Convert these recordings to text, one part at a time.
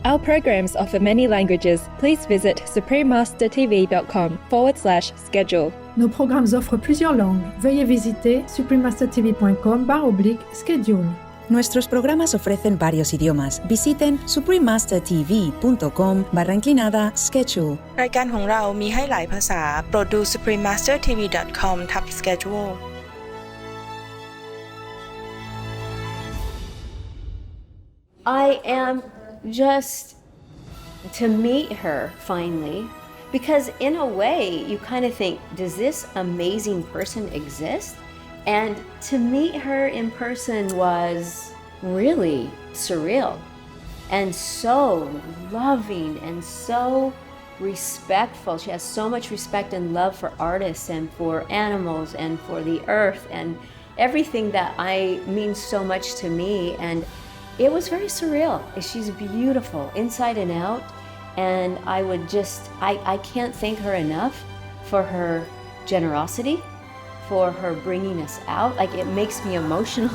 Our programs offer many languages. Please visit suprememastertv.com/schedule. Nos programmes offrent plusieurs langues. Veuillez visiter suprememastertv.com/schedule. Nuestros programas ofrecen varios idiomas. Visiten suprememastertv.com/schedule รายการของเรามีให้หลายภาษาโปรดดู suprememastertv.com/schedule I am just to meet her finally, because in a way you kind of think, does this amazing person exist? And to meet her in person was really surreal and so loving and so respectful. She has so much respect and love for artists and for animals and for the earth and everything that means so much to me. And it was very surreal. She's beautiful inside and out, and I can't thank her enough for her generosity, for her bringing us out. Like, it makes me emotional.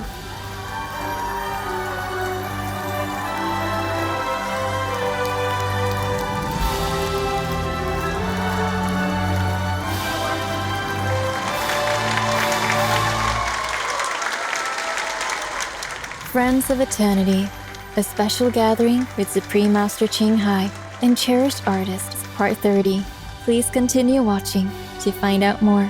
Friends of Eternity, a special gathering with Supreme Master Ching Hai and cherished artists, Part 30. Please continue watching to find out more.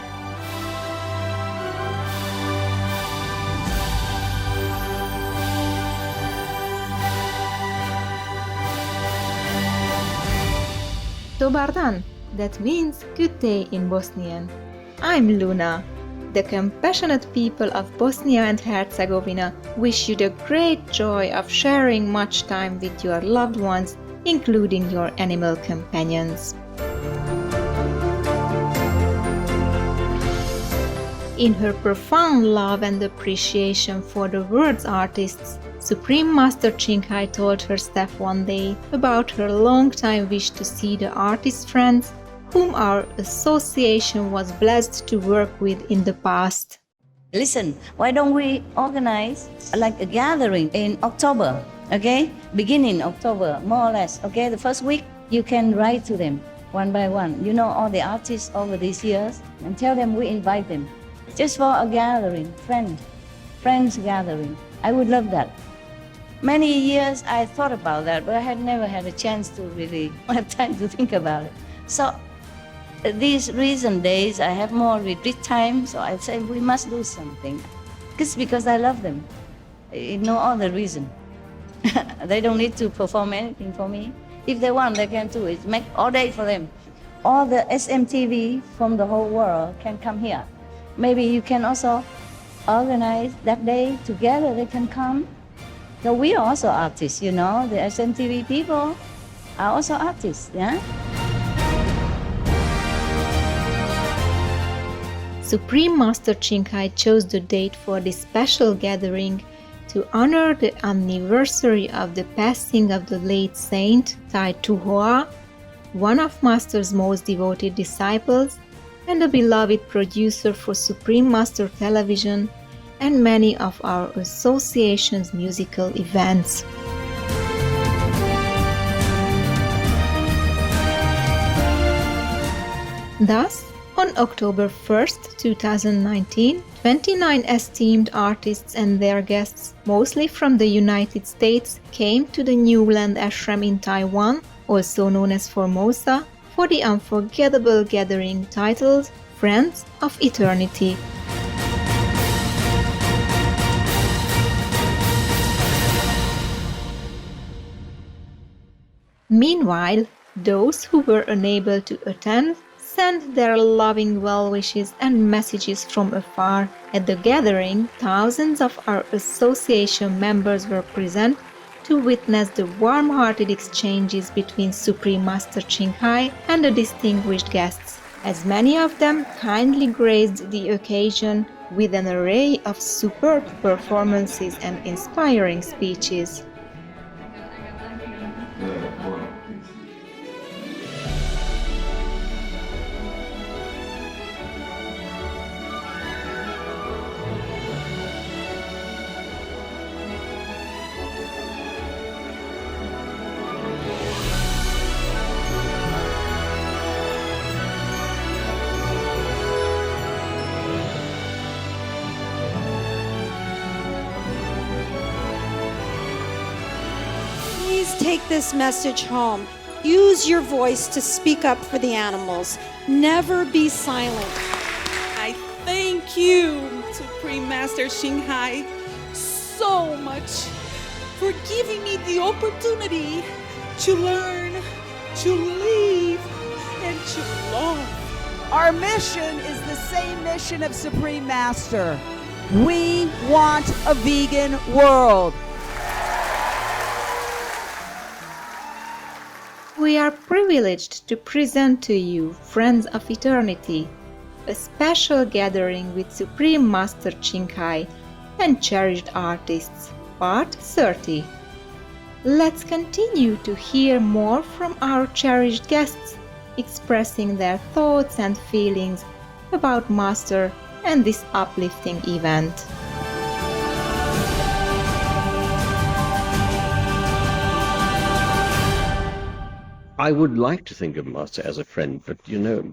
Dobar dan, that means good day in Bosnian. I'm Luna. The compassionate people of Bosnia and Herzegovina wish you the great joy of sharing much time with your loved ones, including your animal companions. In her profound love and appreciation for the world's artists, Supreme Master Ching Hai told her staff one day about her long-time wish to see the artist friends whom our association was blessed to work with in the past. Listen, why don't we organize like a gathering in October, okay? Beginning October, more or less, okay? The first week, you can write to them one by one. You know all the artists over these years, and tell them we invite them. Just for a gathering, friends gathering. I would love that. Many years I thought about that, but I had never had a chance to really have time to think about it. So these recent days, I have more retreat time, so I say we must do something. Just because I love them. No other reason. They don't need to perform anything for me. If they want, they can do it. Make all day for them. All the SMTV from the whole world can come here. Maybe you can also organize that day together. They can come. So we are also artists, you know. The SMTV people are also artists, yeah? Supreme Master Ching Hai chose the date for this special gathering to honor the anniversary of the passing of the late saint Tai Tu Hoa, one of Master's most devoted disciples and a beloved producer for Supreme Master Television and many of our association's musical events. Thus, on October 1st, 2019, 29 esteemed artists and their guests, mostly from the United States, came to the Newland Ashram in Taiwan, also known as Formosa, for the unforgettable gathering titled Friends of Eternity. Meanwhile, those who were unable to attend sent their loving well wishes and messages from afar. At the gathering, thousands of our association members were present to witness the warm-hearted exchanges between Supreme Master Ching Hai and the distinguished guests, as many of them kindly graced the occasion with an array of superb performances and inspiring speeches. Please take this message home. Use your voice to speak up for the animals. Never be silent. I thank you, Supreme Master Xinghai, so much for giving me the opportunity to learn, to live, and to love. Our mission is the same mission of Supreme Master. We want a vegan world. We are privileged to present to you, Friends of Eternity, a special gathering with Supreme Master Xinghai and cherished artists, Part 30. Let's continue to hear more from our cherished guests, expressing their thoughts and feelings about Master and this uplifting event. I would like to think of Master as a friend, but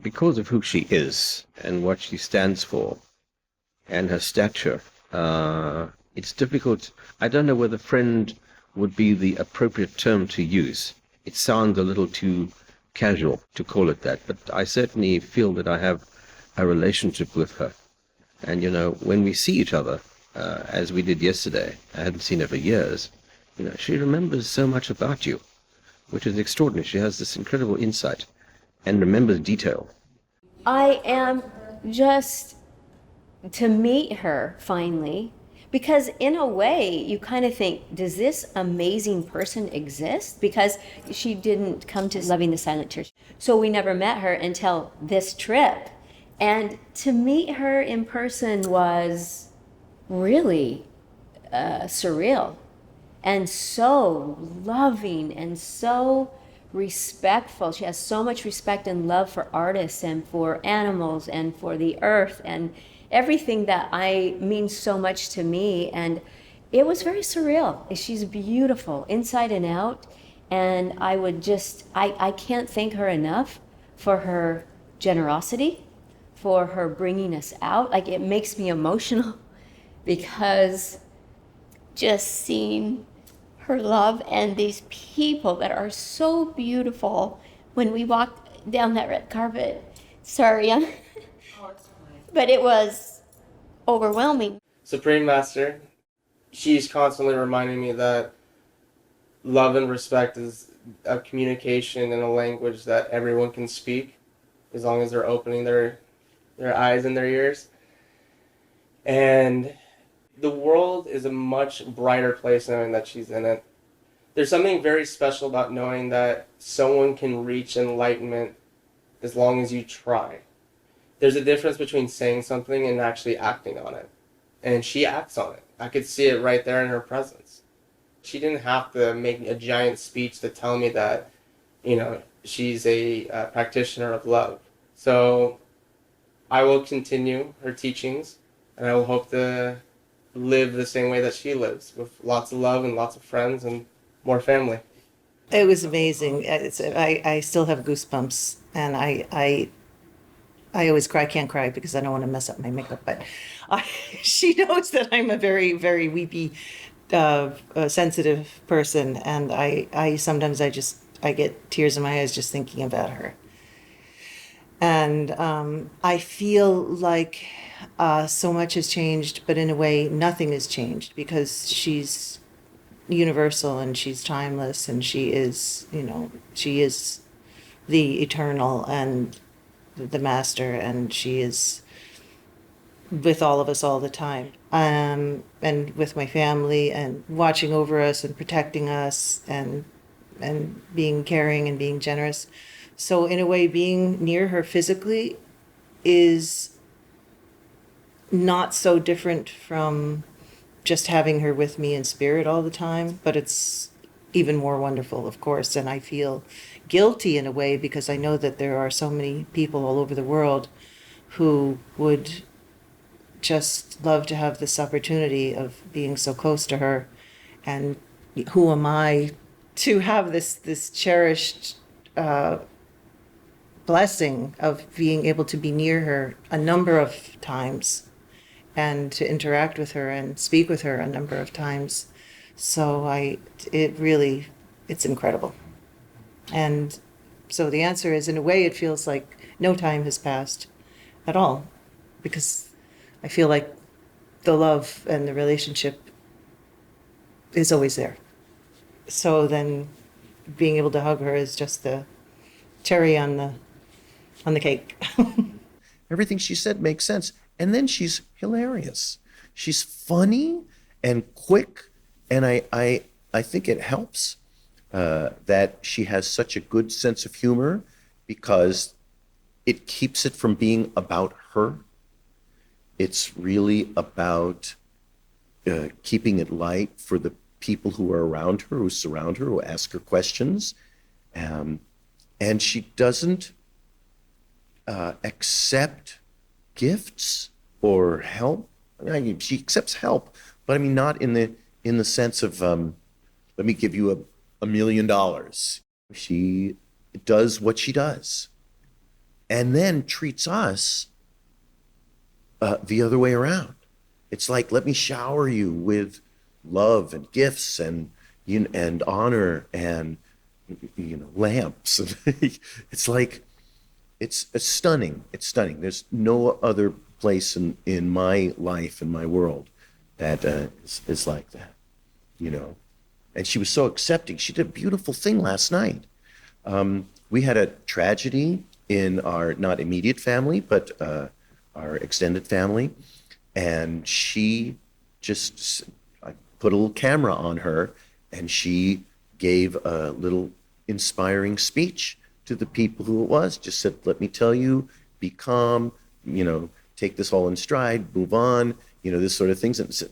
because of who she is and what she stands for and her stature, it's difficult. I don't know whether friend would be the appropriate term to use. It sounds a little too casual to call it that, but I certainly feel that I have a relationship with her. And, when we see each other, as we did yesterday, I hadn't seen her for years, she remembers so much about you, which is extraordinary. She has this incredible insight and remembers detail. I am just to meet her finally, because in a way you kind of think, does this amazing person exist? Because she didn't come to Loving the Silent Church. So we never met her until this trip. And to meet her in person was really surreal. And so loving and so respectful. She has so much respect and love for artists and for animals and for the earth and everything that means so much to me. And it was very surreal. She's beautiful inside and out. And I can't thank her enough for her generosity, for her bringing us out. Like, it makes me emotional because just seeing her love and these people that are so beautiful. When we walked down that red carpet, sorry, but it was overwhelming. Supreme Master, she's constantly reminding me that love and respect is a communication in a language that everyone can speak, as long as they're opening their eyes and their ears. And the world is a much brighter place knowing that she's in it. There's something very special about knowing that someone can reach enlightenment as long as you try. There's a difference between saying something and actually acting on it. And she acts on it. I could see it right there in her presence. She didn't have to make a giant speech to tell me that, she's a practitioner of love. So I will continue her teachings, and I will hope to live the same way that she lives, with lots of love and lots of friends and more family. It was amazing. I still have goosebumps, and I always cry. I can't cry because I don't want to mess up my makeup, but she knows that I'm a very, very weepy, sensitive person, and I sometimes I get tears in my eyes just thinking about her. And I feel like so much has changed, but in a way nothing has changed, because she's universal and she's timeless, and she is the eternal and the master, and she is with all of us all the time, and with my family, and watching over us and protecting us, and being caring and being generous. So in a way, being near her physically is not so different from just having her with me in spirit all the time, but it's even more wonderful, of course. And I feel guilty in a way, because I know that there are so many people all over the world who would just love to have this opportunity of being so close to her. And who am I to have this cherished blessing of being able to be near her a number of times, and to interact with her and speak with her a number of times. So it really it's incredible. And so the answer is, in a way, it feels like no time has passed at all, because I feel like the love and the relationship is always there. So then being able to hug her is just the cherry on the cake. Everything she said makes sense. And then she's hilarious. She's funny and quick. And I think it helps that she has such a good sense of humor, because it keeps it from being about her. It's really about keeping it light for the people who are around her, who surround her, who ask her questions. And she doesn't accept gifts or help. I mean, she accepts help, but I mean, not in the sense of let me give you $1 million. She does what she does, and then treats us the other way around. It's like, let me shower you with love and gifts and honor and lamps. It's like, it's stunning. It's stunning. There's no other place in my life, in my world, that is like that, And she was so accepting. She did a beautiful thing last night. We had a tragedy in our not immediate family, but our extended family, and she just, I put a little camera on her, and she gave a little inspiring speech to the people who it was. Just said, let me tell you, be calm, take this all in stride, move on, this sort of things. And it's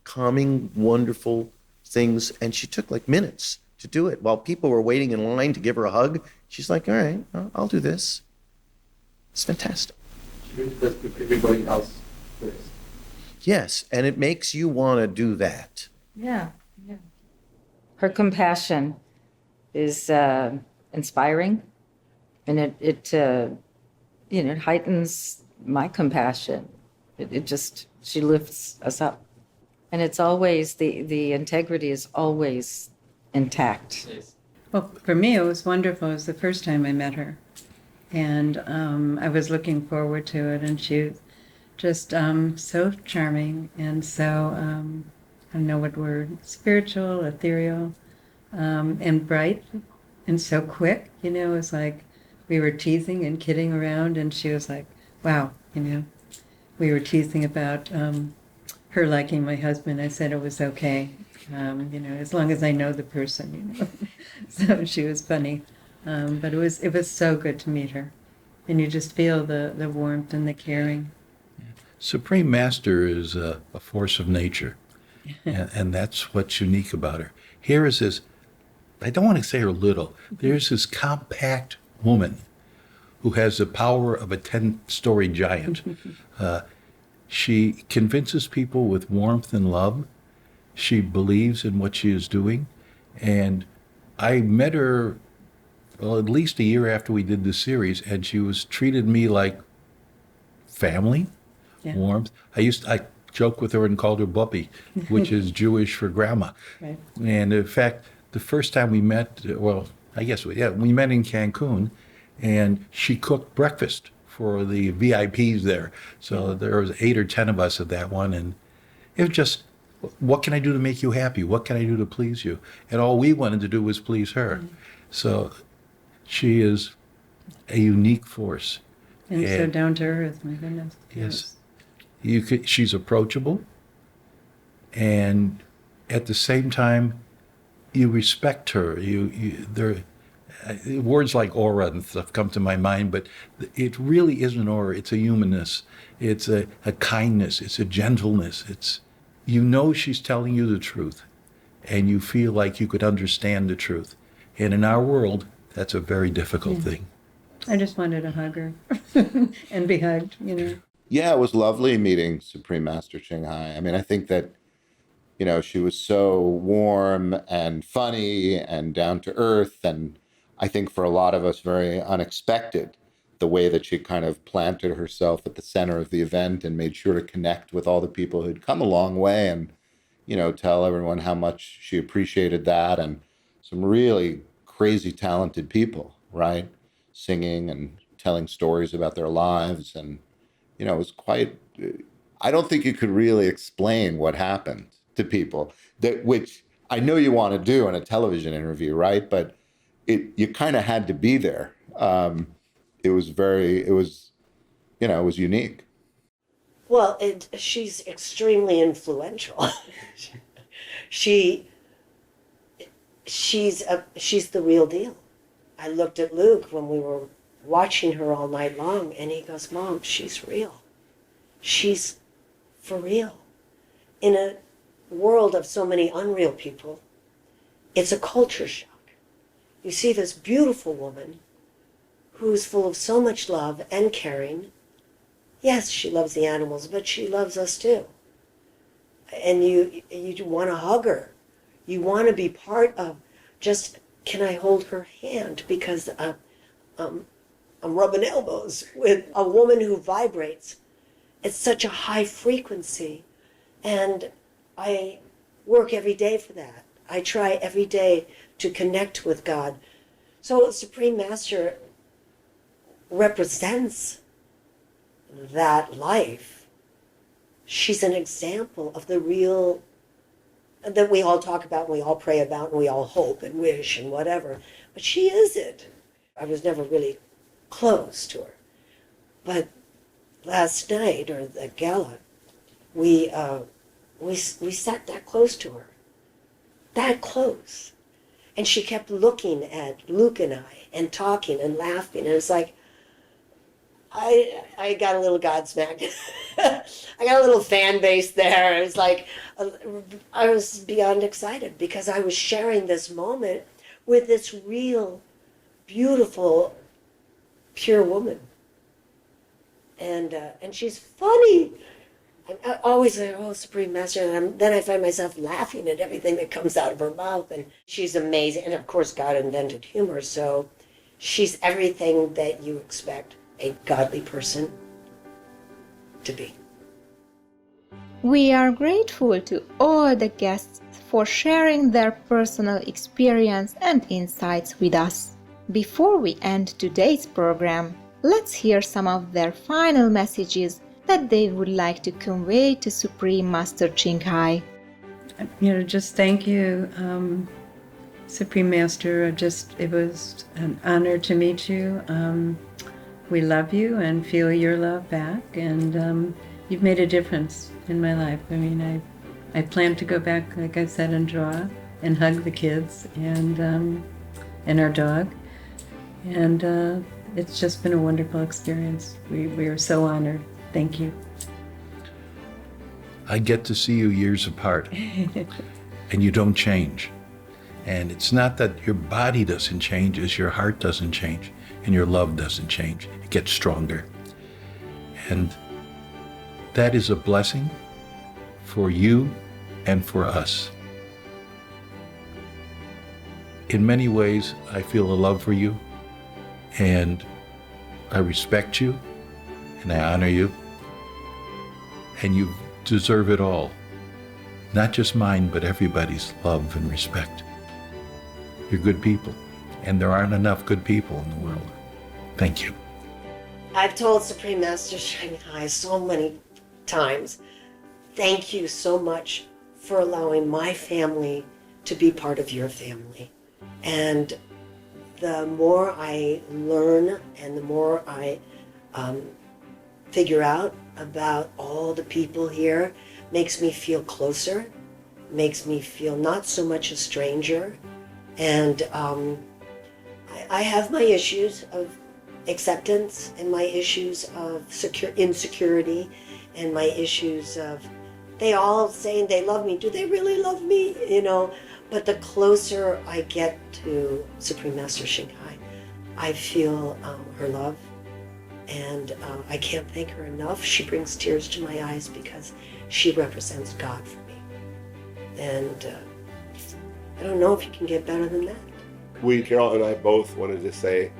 calming, wonderful things. And she took like minutes to do it while people were waiting in line to give her a hug. She's like, all right, I'll do this. It's fantastic. She really does put everybody else first. Yes, and it makes you want to do that. Yeah. Her compassion is inspiring, and it heightens my compassion. She lifts us up, and it's always the integrity is always intact. Well, for me, it was wonderful. It was the first time I met her, and I was looking forward to it, and she was just so charming and so, I don't know what word, spiritual, ethereal, and bright, and so quick. It was like we were teasing and kidding around, and she was like, wow, we were teasing about her liking my husband. I said it was okay, as long as I know the person, So she was funny, but it was so good to meet her, and you just feel the warmth and the caring. Supreme Master is a force of nature, and that's what's unique about her. Here is this, I don't want to say her little, there's this compact woman who has the power of a 10-story giant. She convinces people with warmth and love. She believes in what she is doing. And I met her, at least a year after we did this series, and she treated me like family. Yeah. Warmth. I joked with her and called her Buppy, which is Jewish for grandma. Right. And in fact, the first time we met, we met in Cancun, and she cooked breakfast for the VIPs there. So there was 8 or 10 of us at that one, and it was just, what can I do to make you happy? What can I do to please you? And all we wanted to do was please her. Mm-hmm. So she is a unique force. And so down to earth, my goodness. Yes. She's approachable, and at the same time, you respect her. Words like aura and stuff come to my mind, but it really is an aura. It's a humanness. It's a kindness. It's a gentleness. She's telling you the truth, and you feel like you could understand the truth. And in our world, that's a very difficult thing. I just wanted to hug her and be hugged, Yeah, it was lovely meeting Supreme Master Ching Hai. I mean, I think that, she was so warm and funny and down to earth. And I think for a lot of us, very unexpected, the way that she kind of planted herself at the center of the event and made sure to connect with all the people who'd come a long way and, tell everyone how much she appreciated that. And some really crazy talented people, right? Singing and telling stories about their lives. And, it was quite, I don't think you could really explain what happened to people, which I know you want to do in a television interview, right? But you kind of had to be there. It was unique. Well, she's extremely influential. she's the real deal. I looked at Luke when we were watching her all night long, and he goes, "Mom, she's real. She's for real." In a world of so many unreal people, it's a culture shock. You see this beautiful woman who's full of so much love and caring. Yes, she loves the animals, but she loves us too. And you want to hug her. You want to be part of just, can I hold her hand? Because I'm rubbing elbows with a woman who vibrates. It's such a high frequency. And I work every day for that. I try every day to connect with God. So Supreme Master represents that life. She's an example of the real that we all talk about, and we all pray about, and we all hope and wish and whatever. But she is it. I was never really close to her. But last night, or the gala, we sat that close to her. That close. And she kept looking at Luke and I and talking and laughing. And it's like, I got a little Godsmacked. I got a little fan base there. It's like, I was beyond excited because I was sharing this moment with this real, beautiful, pure woman. And she's funny. I always say, "Oh, Supreme Master," and then I find myself laughing at everything that comes out of her mouth. And she's amazing. And of course, God invented humor, so she's everything that you expect a godly person to be. We are grateful to all the guests for sharing their personal experience and insights with us. Before we end today's program, let's hear some of their final messages that they would like to convey to Supreme Master Ching Hai. Just thank you, Supreme Master. It was an honor to meet you. We love you and feel your love back, and you've made a difference in my life. I mean, I plan to go back, like I said, and draw and hug the kids and our dog, and it's just been a wonderful experience. We are so honored. Thank you. I get to see you years apart, and you don't change. And it's not that your body doesn't change, it's your heart doesn't change, and your love doesn't change. It gets stronger. And that is a blessing for you and for us. In many ways, I feel a love for you, and I respect you, and I honor you, and you deserve it all. Not just mine, but everybody's love and respect. You're good people, and there aren't enough good people in the world. Thank you. I've told Supreme Master Ching Hai so many times, thank you so much for allowing my family to be part of your family. And the more I learn and the more I figure out about all the people here, makes me feel closer, makes me feel not so much a stranger. And I have my issues of acceptance and my issues of insecurity and my issues of, they all saying they love me. Do they really love me? You know, but the closer I get to Supreme Master Ching Hai, I feel her love, and I can't thank her enough. She brings tears to my eyes because she represents God for me. And I don't know if you can get better than that. We, Carol and I, both wanted to say,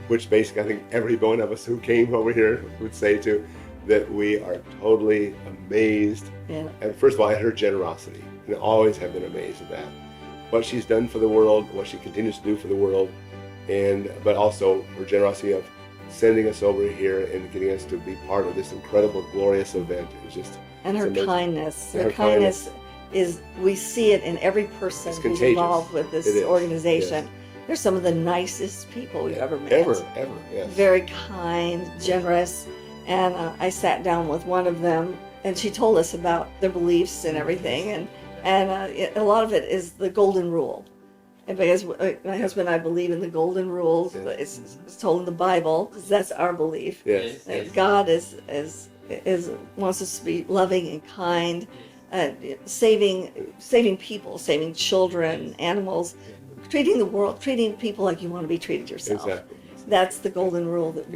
which basically I think every one of us who came over here would say too, that we are totally amazed. Yeah. And first of all, at her generosity. And always have been amazed at that. what she's done for the world, what she continues to do for the world, but also her generosity of sending us over here and getting us to be part of this incredible, glorious event. It's just and her amazing. kindness. And Her kindness is, we see it in every person It's who's contagious. involved with this It is, organization. yes. They're some of the nicest people we've ever met. Ever, yes. Very kind, generous. And I sat down with one of them, and she told us about their beliefs and everything. And a lot of it is the golden rule. And because my husband and I believe in the golden rules, it's told in the Bible. That's our belief. Yes. That God wants us to be loving and kind, saving people, saving children, animals, treating the world, treating people like you want to be treated yourself. Exactly. That's the golden rule that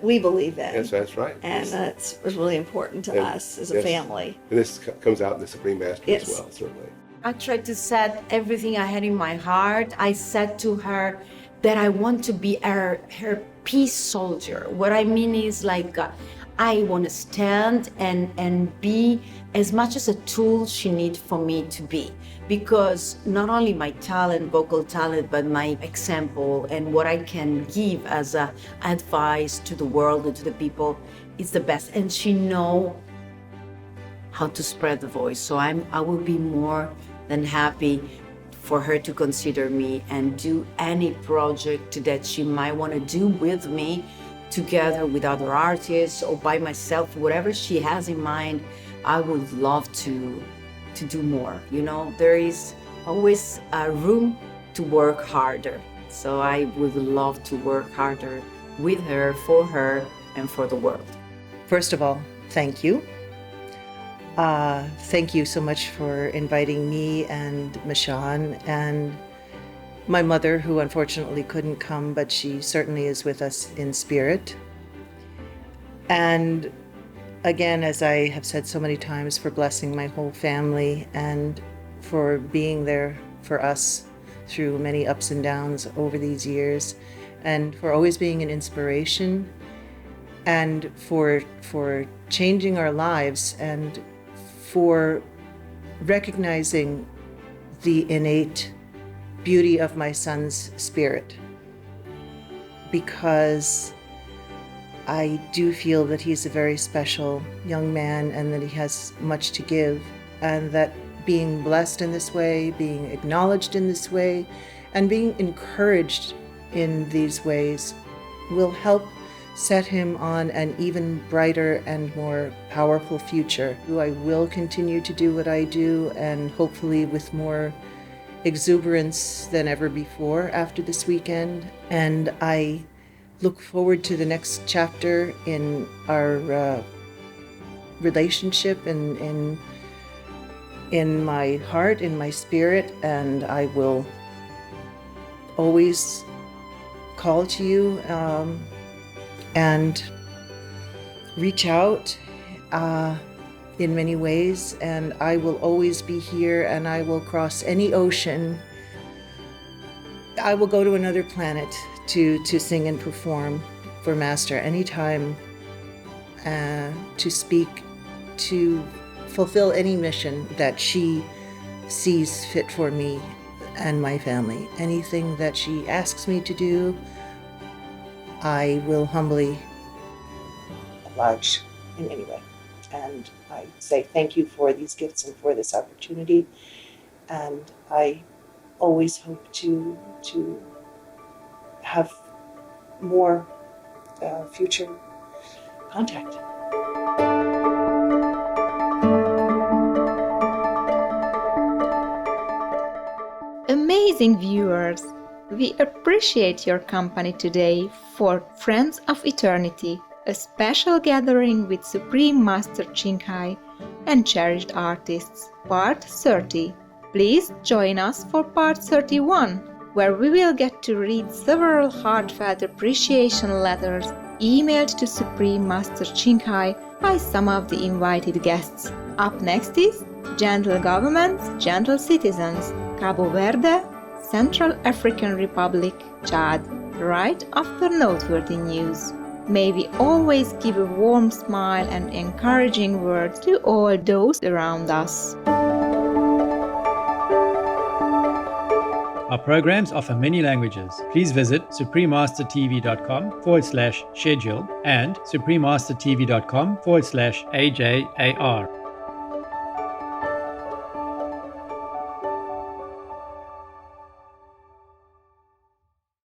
we believe in. Yes, that's right. And it's really important to us as a family. And this comes out in the Supreme Master Yes. as well, certainly. I tried to set everything I had in my heart. I said to her that I want to be her peace soldier. What I mean is like I want to stand and be as much as a tool she needs for me to be. Because not only my talent, vocal talent, but my example and what I can give as advice to the world and to the people is the best. And she knows how to spread the voice. So I will be more than happy for her to consider me and do any project that she might want to do with me, together with other artists or by myself, whatever she has in mind. I would love to do more. You know, there is always room to work harder. So I would love to work harder with her, and for the world. First of all, thank you. Thank you so much for inviting me and Michonne and my mother, who unfortunately couldn't come, but she certainly is with us in spirit. And again, as I have said so many times, for blessing my whole family and for being there for us through many ups and downs over these years, and for always being an inspiration, and for changing our lives, and for recognizing the innate beauty of my son's spirit. Because I do feel that he's a very special young man and that he has much to give, and that being blessed in this way, being acknowledged in this way, and being encouraged in these ways will help set him on an even brighter and more powerful future. I will continue to do what I do, and hopefully with more exuberance than ever before after this weekend. And I look forward to the next chapter in our relationship and in my heart, in my spirit, and I will always call to you and reach out in many ways, and I will always be here, and I will cross any ocean. I will go to another planet to sing and perform for Master anytime, to speak, to fulfill any mission that she sees fit for me and my family. Anything that she asks me to do, I will humbly oblige in any way. And I say thank you for these gifts and for this opportunity. And I always hope to have more future contact. Amazing viewers! We appreciate your company today for Friends of Eternity, a special gathering with Supreme Master Ching Hai and cherished artists, Part 30. Please join us for Part 31, where we will get to read several heartfelt appreciation letters emailed to Supreme Master Ching Hai by some of the invited guests. Up next is Gentle Governments, Gentle Citizens, Cabo Verde, Central African Republic, Chad, right after noteworthy news. May we always give a warm smile and encouraging words to all those around us. Our programs offer many languages. Please visit suprememastertv.com/schedule and suprememastertv.com/AJAR.